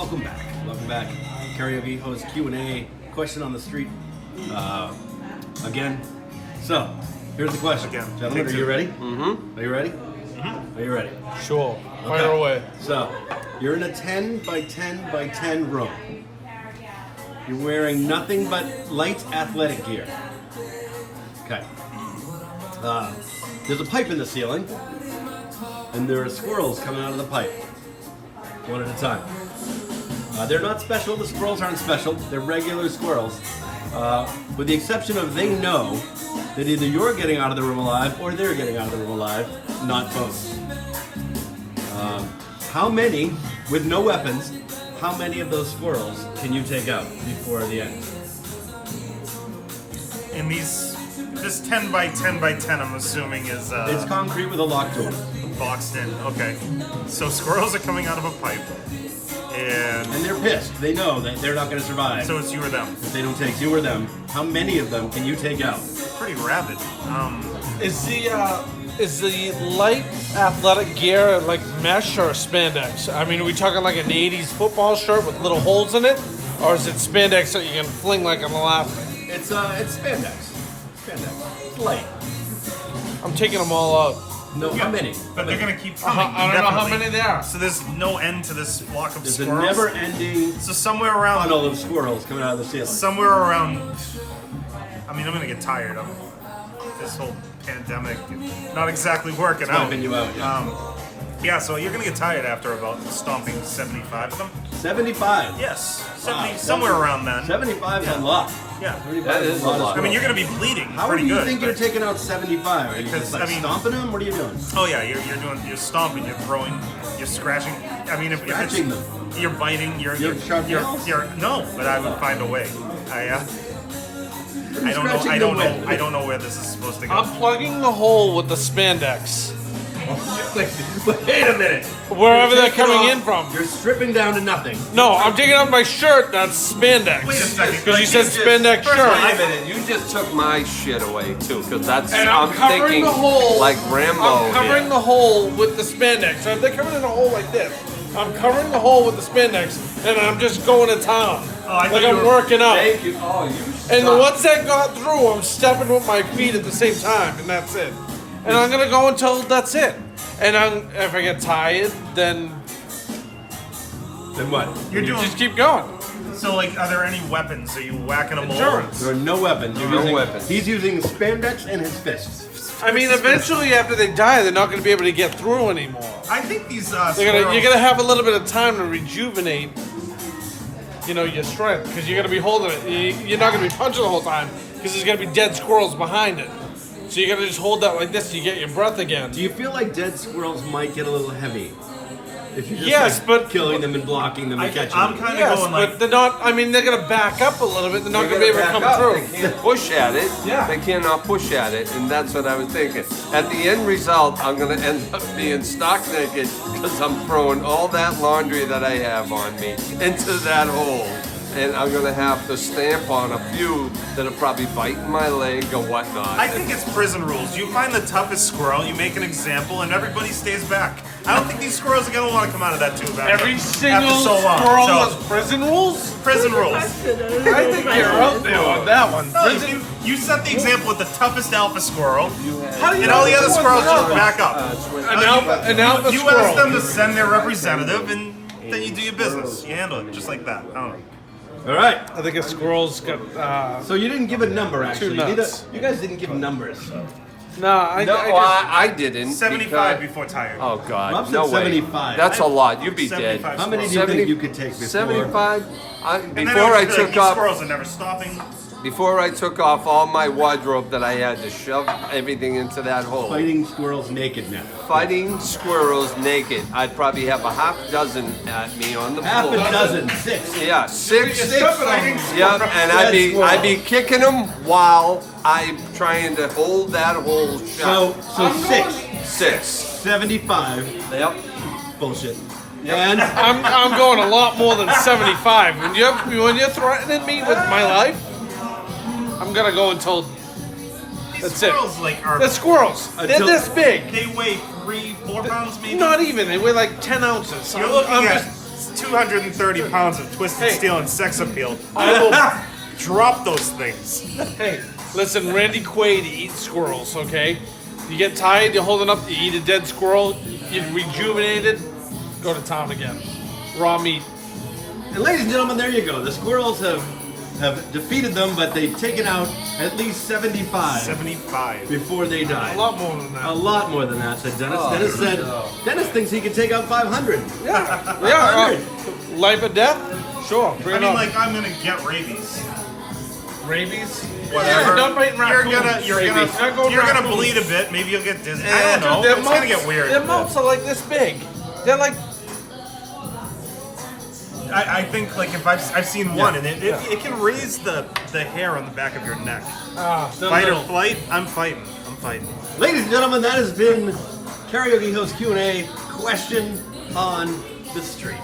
Welcome back. Welcome back. Karaoke host Q&A. Question on the street. Again. So, here's the question. Again. Gentlemen, are you ready? Mm-hmm. Are you ready? Mm-hmm. Are you ready? Sure. Fire away. So, you're in a 10 by 10 by 10 room. You're wearing nothing but light athletic gear. Okay. There's a pipe in the ceiling, and there are squirrels coming out of the pipe, one at a time. They're not special. The squirrels aren't special. They're regular squirrels, with the exception of they know that either you're getting out of the room alive or they're getting out of the room alive, not both. How many, with no weapons, how many of those squirrels can you take out before the end? In this 10 by 10 by 10, I'm assuming is It's concrete with a locked door. boxed in. Okay. So squirrels are coming out of a pipe, and And they're pissed. They know that they're not going to survive. so it's you or them. If they don't take you or them, how many of them can you take out? Pretty rabid. Is the light athletic gear like mesh or spandex? I mean, are we talking like an 80s football shirt with little holes in it? Or is it spandex that you can fling like an elastic? It's spandex. Spandex. It's light. I'm taking them all out. No, how many? But they're gonna keep coming. I don't know how indefinitely. many there are. So there's no end to this flock of There's a squirrels. never-ending So somewhere around, funnel of squirrels coming out of the ceiling. somewhere around. I mean, I'm gonna get tired of this whole pandemic. Not exactly working out. Wiping you out, yeah. Yeah, so you're gonna get tired after about stomping 75 of them. 75. Yes, 70, Wow. somewhere around then. 75 is Yeah. a lot. Yeah. 75 That is a of lot. I mean, you're gonna be bleeding How pretty do you good. think you're but- taking out 75? Are you Because, just like I mean- stomping them? What are you doing? Oh yeah, you're stomping, you're throwing, you're scratching. I mean, if Scratching it's, them. you're biting, You have sharp nails? no, but I would find a way. I don't know. Scratching I them don't know. with? I don't know where this is supposed to go. I'm plugging the hole with the spandex. Wait a minute. Wherever You're they're taking coming off- in from. You're stripping down to nothing. No, I'm taking off my shirt that's spandex. Wait a second. Because you said spandex First of all, shirt. I- Wait a minute, you just took my shit away too, because that's And I'm covering thinking the hole. like Rambo. I'm covering here. the hole with the spandex. So if they're coming in a hole like this, I'm covering the hole with the spandex, and I'm just going to town. Oh, I thought like you I'm were- working out. Thank you. Oh, you And the suck. ones that got through, I'm stepping with my feet at the same time, and that's it. And I'm gonna go until that's it. And if I get tired, then Then what? You're doing. just keep going. So like, are there any weapons? Are you whacking them all? Endurance. There are no weapons. You're No using- weapons. He's using spandex and his fists. I mean, eventually after they die, they're not gonna be able to get through anymore. I think these You're gonna have a little bit of time to rejuvenate, your strength, because you're gonna be holding it. You're not gonna be punching the whole time, because there's gonna be dead squirrels behind it. So you gotta just hold that like this, so you get your breath again. Do you feel like dead squirrels might get a little heavy? If you're just Yes, but- killing them and blocking them and catching I'm them. kind of Yes, going but like. they're not. I mean, they're gonna back up a little bit. They're not gonna be able to Back come up. through. They can't push at it. Yeah. They cannot push at it, and that's what I was thinking. At the end result, I'm gonna end up being stark naked because I'm throwing all that laundry that I have on me into that hole. And I'm gonna have to stamp on a few that are probably biting my leg or whatnot. I think it's prison rules. You find the toughest squirrel, you make an example, and everybody stays back. I don't think these squirrels are gonna want to come out of that tube after, Every single after so long. squirrel So, has prison rules. prison rules. I think you're out there on that one. No, if you set the example with the toughest alpha squirrel, How do you and all the know other which squirrels one's just an back up. An alpha You squirrel. ask them to send their representative, and then you do your business. You handle it just like that. I don't know. All right. I think a squirrel's got. So you didn't give a number, actually. nuts. You guys didn't give numbers. I I didn't. 75 because- before tired. Oh God, Rob said no way. 75. That's a lot. You'd be dead. 75 How many do you think you could take before? 75. And then Before I was like, took these off. squirrels are never stopping. Before I took off all my wardrobe that I had to shove everything into that hole. Fighting squirrels naked now. Fighting squirrels naked. I'd probably have a half dozen at me on the Half floor. a dozen. 6. Yeah, six. fighting Yeah, and I'd be kicking them while I'm trying to hold that hole So shut. 6. 6. 75. Yep. Bullshit. And I'm going a lot more than 75. When you're threatening me with my life, I'm gonna go until These That's it. squirrels like are. the squirrels. They're Until- this big. They weigh 3-4 pounds maybe. Not even. They weigh like 10 ounces. You're looking I'm at just 230 pounds of twisted Hey. steel and sex appeal, I will drop those things. Hey, listen, Randy Quaid eats squirrels, okay? You get tired, you hold it up, you eat a dead squirrel, you're rejuvenated, go to town again. Raw meat. And ladies and gentlemen, there you go. The squirrels have defeated them, but they've taken out at least 75 75. before they A die. lot more than that. A lot more than that, said Dennis. Oh, Dennis said, no. Dennis thinks he can take out 500. Yeah, life or death? Sure, bring I it mean, on. like, I'm gonna get rabies. Rabies? Whatever. Don't bite You're raccoons. gonna, you're Rabies. Not gonna, going you're gonna raccoons. bleed a bit. Maybe you'll get dizzy. Yeah, I don't know. dude, their It's gonna mouths- get weird. Their mouths are like this big. They're like, I think like if I've seen one, and it can raise the hair on the back of your neck. Fight or flight. I'm fighting. Ladies and gentlemen, that has been Karaoke Host Q&A question on the street.